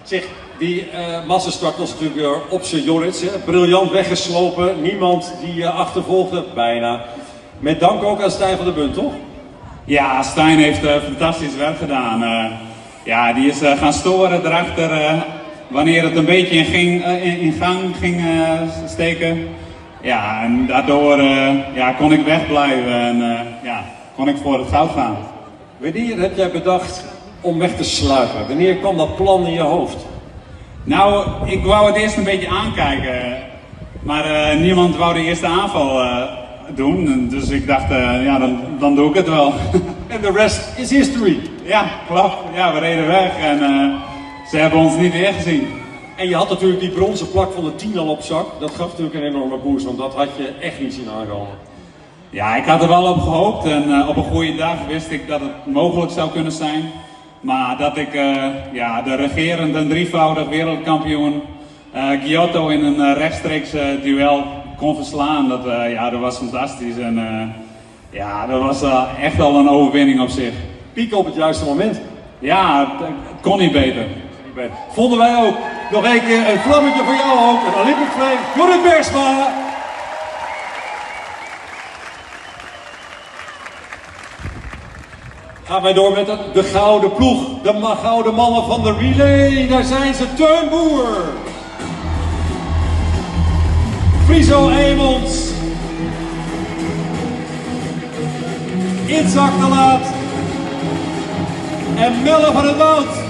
Zeg, die massastart was natuurlijk weer op zijn Jorrits, hè? Briljant weggeslopen, niemand die achtervolgde, bijna. Met dank ook aan Stijn van der Bunt, toch? Ja, Stijn heeft fantastisch werk gedaan. Ja, die is gaan storen erachter wanneer het een beetje in gang ging steken. Ja, en daardoor kon ik wegblijven en kon ik voor het goud gaan. Wanneer heb jij bedacht om weg te sluipen? Wanneer kwam dat plan in je hoofd? Nou, ik wou het eerst een beetje aankijken, maar niemand wou de eerste aanval doen. Dus ik dacht, dan doe ik het wel. En de rest is history. Ja, klopt. Ja, we reden weg en ze hebben ons niet weer gezien. En je had natuurlijk die bronzen plak van de 10 al op zak. Dat gaf natuurlijk een enorme boost, want dat had je echt niet zien aankomen. Ja, ik had er wel op gehoopt en op een goede dag wist ik dat het mogelijk zou kunnen zijn. Maar dat ik de regerende en drievoudig wereldkampioen Giotto in een rechtstreeks duel kon verslaan, dat was fantastisch. En dat was echt al een overwinning op zich. Pieken op het juiste moment. Ja, het kon niet beter. je bent. Vonden wij ook. Nog één keer een vlammetje voor jou ook. Een Olympic Flame, Jorrit Bergsma. Gaan wij door met de gouden ploeg. De gouden mannen van de relay. Daar zijn ze. Teun Boer. Friso Eemons. Itzhak de Laat. En Melle van het Woud.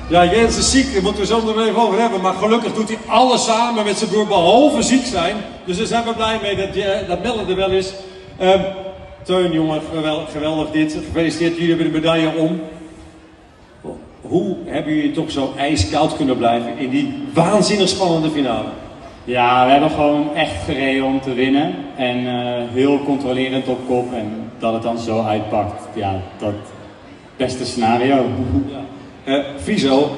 Ja, Jens is ziek, daar moeten we zo nog even over hebben. Maar gelukkig doet hij alles samen met zijn broer, behalve ziek zijn. Dus daar zijn we blij mee dat Melle er wel is. Teun, jongen, geweldig dit. Gefeliciteerd, jullie hebben de medaille om. Hoe hebben jullie toch zo ijskoud kunnen blijven in die waanzinnig spannende finale? Ja, we hebben gewoon echt gereden om te winnen. En heel controlerend op kop. En dat het dan zo uitpakt, ja, dat beste scenario. Ja. Friso,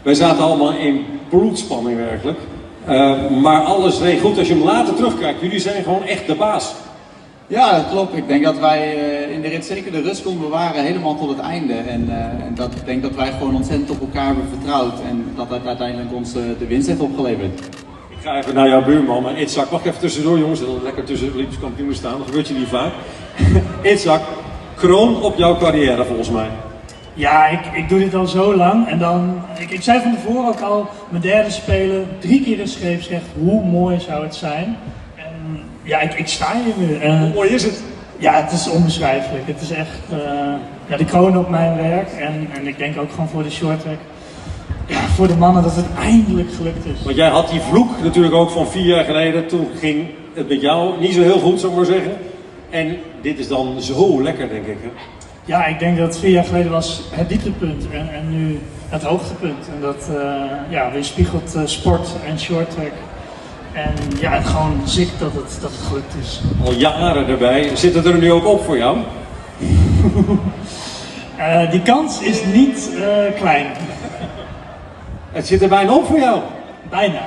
wij zaten allemaal in bloedspanning werkelijk. Maar alles reed goed als je hem later terugkijkt. Jullie zijn gewoon echt de baas. Ja, dat klopt. Ik denk dat wij in de rit zeker de rust konden bewaren helemaal tot het einde. En ik denk dat wij gewoon ontzettend op elkaar hebben vertrouwd. En dat het uiteindelijk ons de winst heeft opgeleverd. Ik ga even naar jouw buurman, maar Itzhak, wacht even tussendoor jongens. Dat we lekker tussen de Olympisch kampioenen staan. Dat gebeurt je niet vaak. Itzhak, kroon op jouw carrière volgens mij. Ja, ik doe dit al zo lang en dan, ik zei van tevoren ook al, mijn derde spelen, 3 keer de scheepsrecht, hoe mooi zou het zijn. En ja, ik sta hier nu. Hoe mooi is het? Ja, het is onbeschrijfelijk. Het is echt de kroon op mijn werk en ik denk ook gewoon voor de shorttrack. Ja, voor de mannen dat het eindelijk gelukt is. Want jij had die vloek natuurlijk ook van 4 jaar geleden, toen ging het met jou niet zo heel goed, zou ik maar zeggen. En dit is dan zo lekker, denk ik. Hè? Ja, ik denk dat 4 jaar geleden was het dieptepunt en nu het hoogtepunt. En dat weerspiegelt sport en shorttrack. En ja, het gewoon ziek dat het gelukt is. Al jaren erbij. Zit het er nu ook op voor jou? Die kans is niet klein. Het zit er bijna op voor jou? Bijna.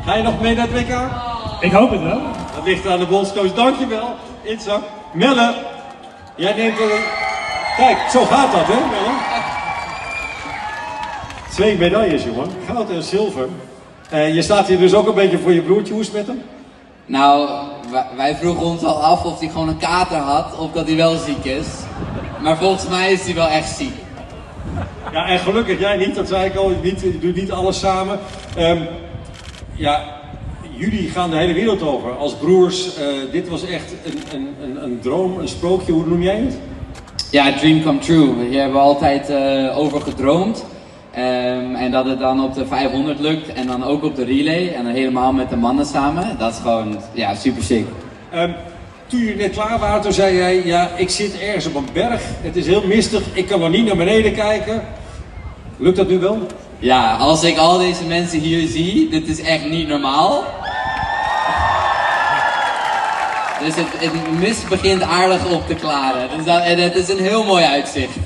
Ga je nog mee naar het WK? Ik hoop het wel. Dat ligt aan de bondscoach. Dankjewel, Itzhak. Melle, jij neemt Kijk, zo gaat dat, hè, Melle? 2 medailles, jongen. Goud en zilver. Je staat hier dus ook een beetje voor je broertje. Hoe is het met hem? Nou, wij vroegen ons al af of hij gewoon een kater had of dat hij wel ziek is. Maar volgens mij is hij wel echt ziek. Ja, en gelukkig jij niet, dat zei ik al. Je doet niet alles samen. Jullie gaan de hele wereld over als broers. Dit was echt een droom, een sprookje. Hoe noem jij het? Ja, dream come true. Hier hebben we altijd over gedroomd. En dat het dan op de 500 lukt en dan ook op de relay en dan helemaal met de mannen samen. Dat is gewoon, ja, super sick. Toen jullie net klaar waren, toen zei jij, ja, ik zit ergens op een berg. Het is heel mistig, ik kan nog niet naar beneden kijken. Lukt dat nu wel? Ja, als ik al deze mensen hier zie, dit is echt niet normaal. Dus het mist begint aardig op te klaren. Dus het is een heel mooi uitzicht.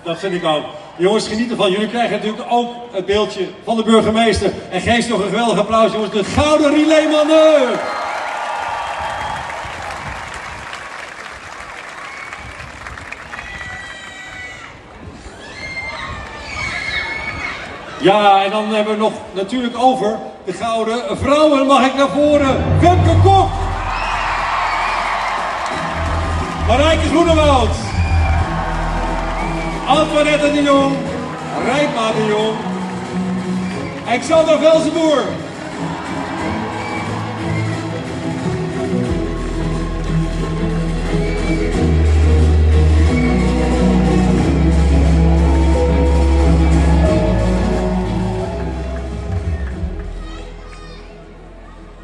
Dat vind ik ook. Jongens, geniet ervan. Jullie krijgen natuurlijk ook het beeldje van de burgemeester. En geef ze nog een geweldig applaus, jongens. De Gouden Relaymannen! Ja, en dan hebben we nog natuurlijk over de Gouden Vrouwen. Mag ik naar voren? Femke Kok! Marijke Groenewoud! Antoinette de Jong, Rijpma de Jong, Alexander Velzenboer.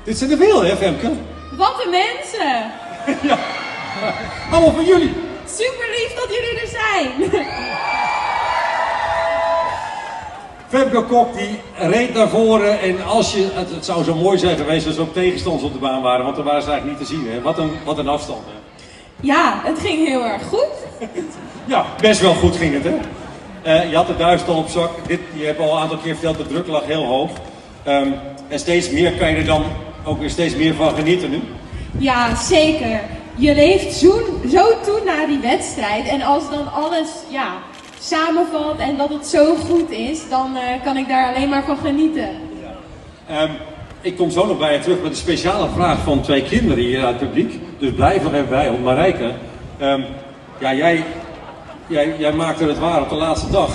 Dit zijn er veel, hè, Femke? Wat een mensen! Ja, allemaal van jullie. Super lief dat jullie er zijn! Femke Kok die reed naar voren en het zou zo mooi zijn geweest als er ook tegenstanders op de baan waren, want er waren ze eigenlijk niet te zien. Hè? Wat een afstand. Hè? Ja, het ging heel erg goed. Ja, best wel goed ging het, hè? Je had de 1000 al op zak. Je hebt al een aantal keer verteld, de druk lag heel hoog. En steeds meer kan je er dan ook weer steeds meer van genieten nu. Ja, zeker. Je leeft zo toe naar die wedstrijd. En als dan alles samenvalt en dat het zo goed is, dan kan ik daar alleen maar van genieten. Ik kom zo nog bij je terug met een speciale vraag van 2 kinderen hier uit het publiek. Dus blijf nog even bij ons. Marijke, jij maakte het waar op de laatste dag.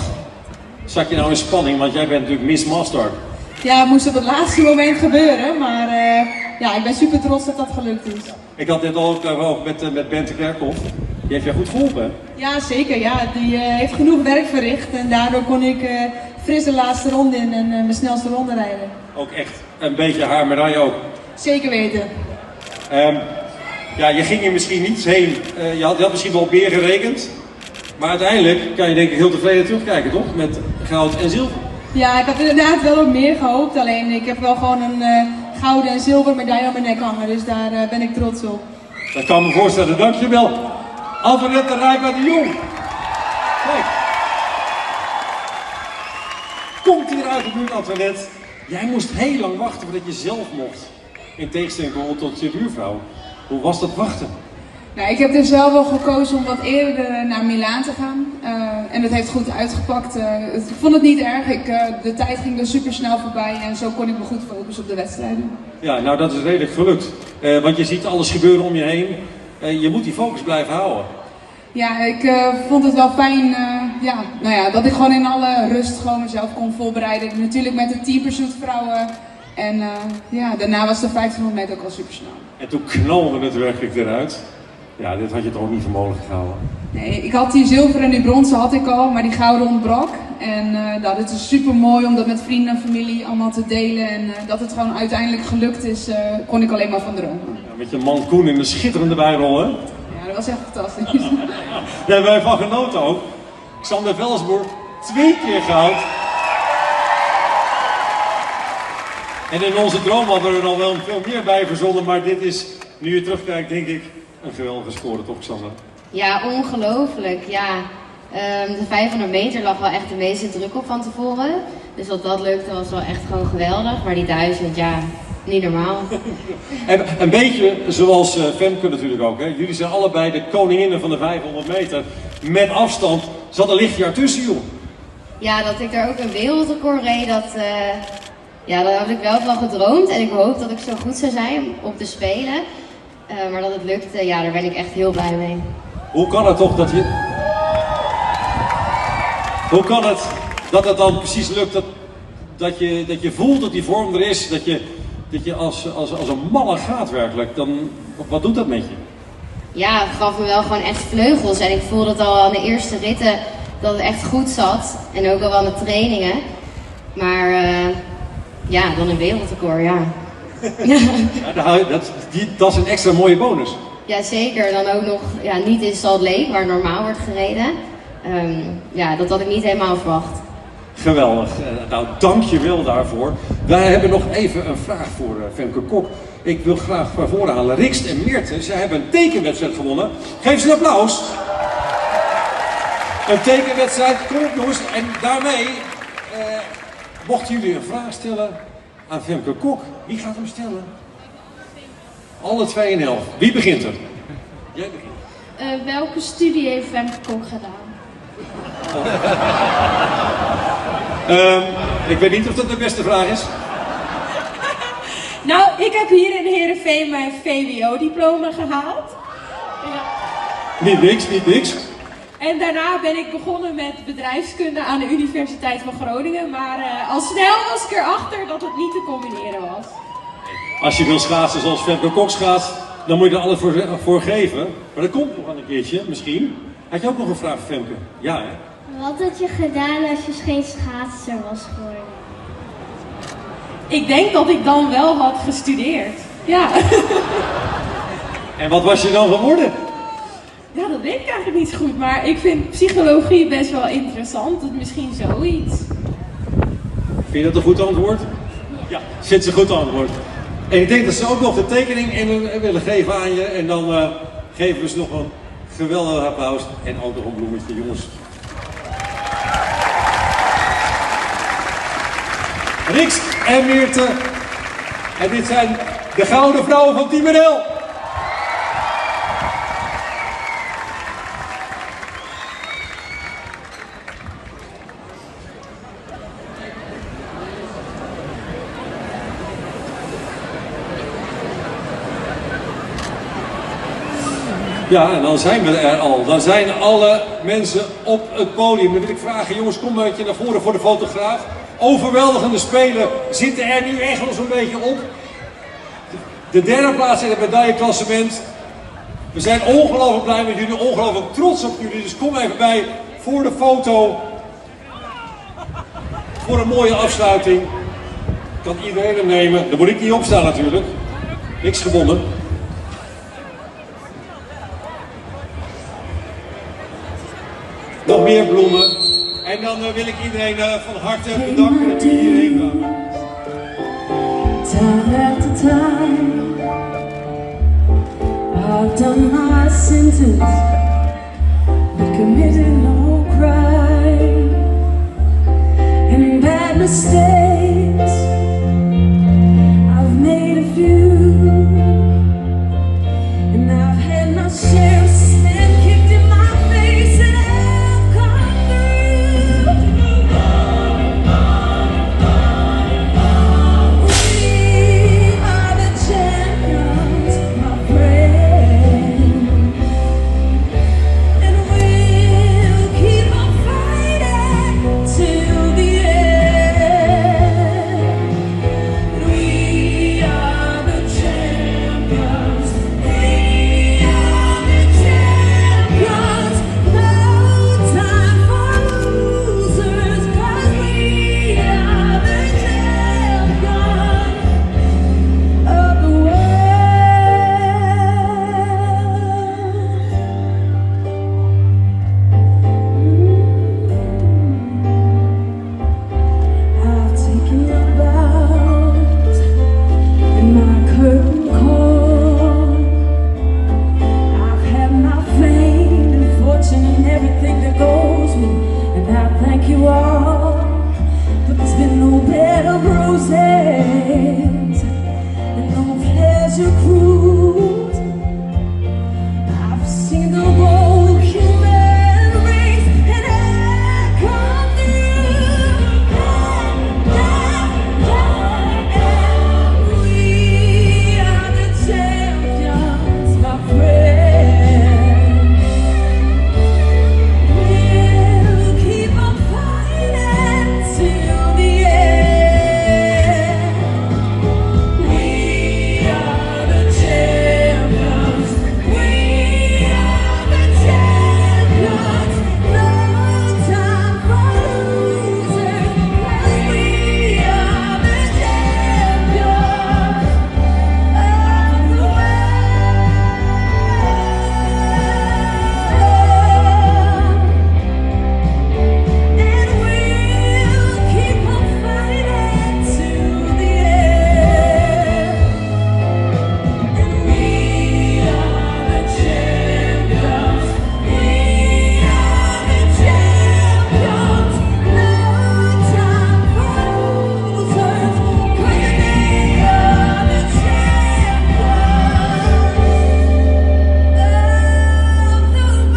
Zat je nou in spanning, want jij bent natuurlijk Miss Mastard. Ja, het moest op het laatste moment gebeuren, maar ik ben super trots dat dat gelukt is. Ik had dit al ook met Bente Kerkhoff. Die heeft jou goed geholpen, hè? Ja, zeker. Ja. Die heeft genoeg werk verricht en daardoor kon ik fris de laatste ronde in en mijn snelste ronde rijden. Ook echt een beetje haar medaille ook. Zeker weten. Je ging hier misschien niet heen. Je had misschien wel meer gerekend. Maar uiteindelijk kan je denk ik heel tevreden terugkijken, toch? Met goud en zilver. Ja, ik had inderdaad wel wat meer gehoopt. Alleen ik heb wel gewoon een gouden en zilveren medaille aan mijn nek hangen. Dus daar ben ik trots op. Dat kan me voorstellen. Dankjewel. Antoinette Rijpa de Jong. Kijk. Komt hier uit de buurt, Antoinette. Jij moest heel lang wachten voordat je zelf mocht. In tegenstelling bijvoorbeeld tot je buurvrouw. Hoe was dat wachten? Nou, ik heb er zelf wel gekozen om wat eerder naar Milaan te gaan. En dat heeft goed uitgepakt. Ik vond het niet erg. De tijd ging er super snel voorbij en zo kon ik me goed focussen op de wedstrijden. Ja, nou dat is redelijk gelukt. Want je ziet alles gebeuren om je heen. Je moet die focus blijven houden. Ja, ik vond het wel fijn dat ik gewoon in alle rust gewoon mezelf kon voorbereiden. Natuurlijk met de teampursuit vrouwen. En daarna was de 1500 meter ook al super snel. En toen knalde het werkelijk eruit. Ja, dit had je toch ook niet voor mogelijk gehouden? Nee, ik had die zilver en die bronzen had ik al, maar die gouden ontbrak. En dit is super mooi om dat met vrienden en familie allemaal te delen. En dat het gewoon uiteindelijk gelukt is, kon ik alleen maar van dromen. Ja, met je man Koen in de schitterende bijrol, hè? Ja, dat was echt fantastisch. Daar hebben wij van genoten ook. Xander Velsboer, 2 keer goud. En in onze droom hadden we er al wel veel meer bij verzonnen, maar dit is, nu je terugkijkt, denk ik, een geweldige score, toch Xander? Ja, ongelooflijk. Ja. De 500 meter lag wel echt de meeste druk op van tevoren. Dus dat lukte was wel echt gewoon geweldig. Maar die 1000, ja, niet normaal. En een beetje zoals Femke natuurlijk ook. Hè? Jullie zijn allebei de koninginnen van de 500 meter. Met afstand zat een lichtjaar tussen, joh. Ja, dat ik daar ook een wereldrecord reed, daar had ik wel van gedroomd. En ik hoop dat ik zo goed zou zijn op de Spelen. Maar dat het lukte, ja, daar ben ik echt heel blij mee. Hoe kan het toch dat je... Hoe kan het dat het dan precies lukt dat je voelt dat die vorm er is, dat je als een malle gaat werkelijk, dan wat doet dat met je? Ja, het gaf me wel gewoon echt vleugels en ik voelde het al aan de eerste ritten dat het echt goed zat en ook al aan de trainingen. Maar dan een wereldrecord, ja. Dat is een extra mooie bonus. Ja, zeker. Dan ook nog niet in Salt Lake, waar normaal wordt gereden. Dat had ik niet helemaal verwacht. Geweldig. Nou, dank je wel daarvoor. Wij hebben nog even een vraag voor Femke Kok. Ik wil graag naar voren halen. Rikst en Meerte, zij hebben een tekenwedstrijd gewonnen. Geef ze een applaus. Een tekenwedstrijd. Kom op jongens. En daarmee mochten jullie een vraag stellen aan Femke Kok. Wie gaat hem stellen? Alle 2 en 11. Wie begint er? Jij begint. Welke studie heeft Femke Kok gedaan? Ik weet niet of dat de beste vraag is. Nou, ik heb hier in Heerenveen mijn VWO-diploma gehaald. Niet niks. En daarna ben ik begonnen met bedrijfskunde aan de Universiteit van Groningen. Maar al snel was ik erachter dat het niet te combineren was. Als je wil schaatsen zoals Femke Kok schaatst, dan moet je er alles voor geven. Maar dat komt nog wel een keertje, misschien. Had je ook nog een vraag voor Femke? Ja, hè? Wat had je gedaan als je geen schaatser was geworden? Ik denk dat ik dan wel had gestudeerd. Ja. En wat was je dan geworden? Ja, dat weet ik eigenlijk niet zo goed, maar ik vind psychologie best wel interessant. Dus misschien zoiets. Vind je dat een goed antwoord? Ja, zit ze goed antwoord. En ik denk dat ze ook nog de tekening in willen geven aan je. En dan geven we ze nog een geweldig applaus en ook nog een bloemetje, jongens. Rix en Meerte. En dit zijn de gouden vrouwen van Team NL. Ja, en dan zijn we er al. Dan zijn alle mensen op het podium. Dan wil ik vragen, jongens, kom een beetje naar voren voor de fotograaf. Overweldigende spelen zitten er nu echt wel zo'n beetje op. De derde plaats in het medailleklassement. We zijn ongelooflijk blij met jullie, ongelooflijk trots op jullie. Dus kom even bij voor de foto. Voor een mooie afsluiting. Kan iedereen hem nemen. Dan moet ik niet opstaan natuurlijk. Niks gewonnen. Nog meer bloemen. En dan wil ik iedereen van harte bedanken dat jullie hierheen kwamen. Time after time, I've done my sentence, but committed no crime and bad mistakes. I've made a few, and I've had my share of sin kicked in my face, and I've come through. We are the champions, my friend, and we'll keep on fighting till the end. We are the champions. We are the champions. No time for losers, 'cause we are the champions of the world. I've taken your vows and my curtain call. I've had my fame and fortune and everything that goes with it, and I thank you all. But there's been no bed of roses and no pleasure cruise. I've seen the whole human race, and I come through. We are the champions, my friend. We'll keep on fighting till the end. We are the champions. We are the champions. No time for losers, 'cause we are the champions of the world. And we'll keep on fighting till the end. And we are the champions. We are the champions. No time for losers, 'cause we are the champions of the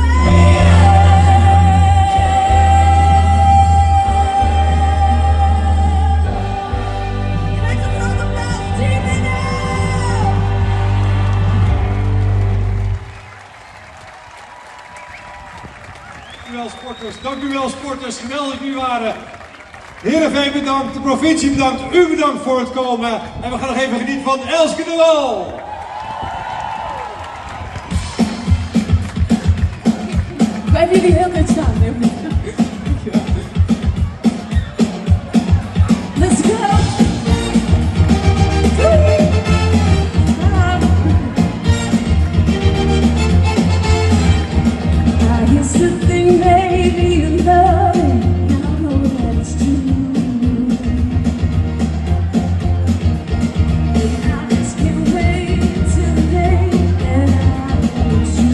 Dank u wel sporters, dank u wel sporters, geweldig dat jullie waren. Heerenveen bedankt, de provincie bedankt, u bedankt voor het komen. En we gaan nog even genieten van Elske de Wal. Blijven jullie heel goed staan, hè? Let's go! I used to think maybe you love me, and I know that it's true. And I just can't wait till the day that I want you.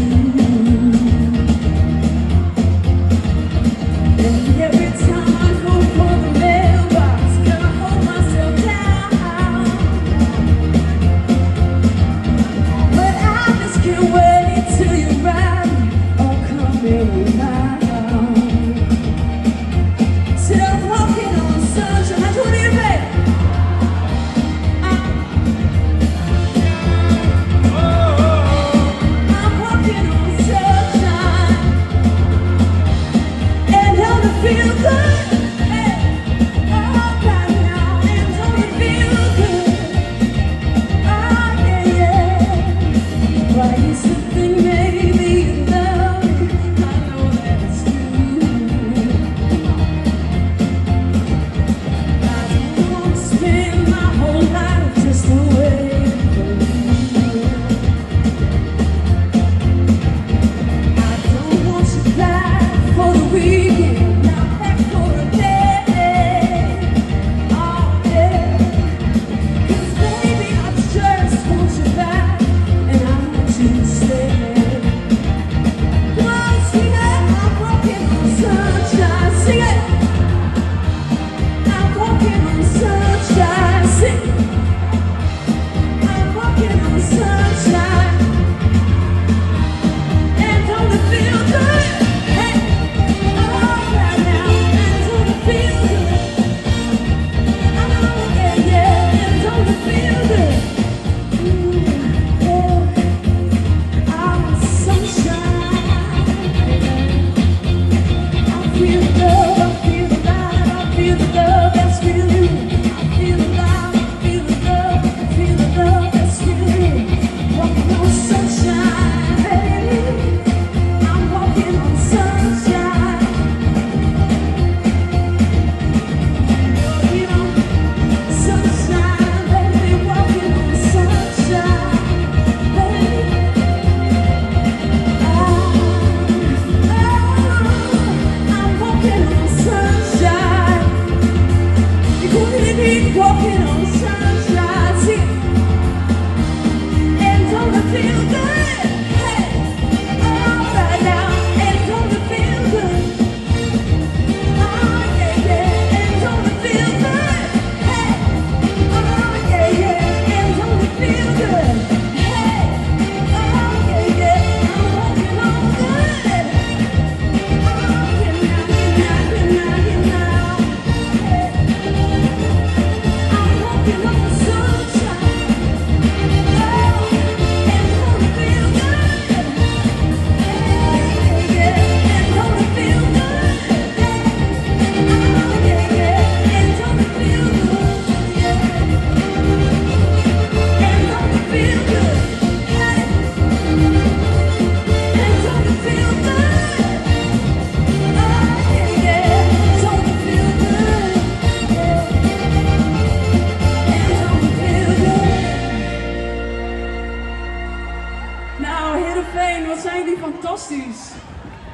Fantastisch.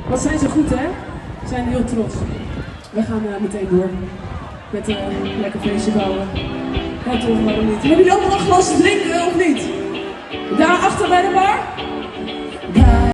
Wat zijn ze goed, hè? We zijn heel trots. We gaan meteen door met een lekker feestje bouwen. Ja, toch, waarom niet? Hebben jullie allemaal een glas te drinken, of niet? Daar achter bij de bar?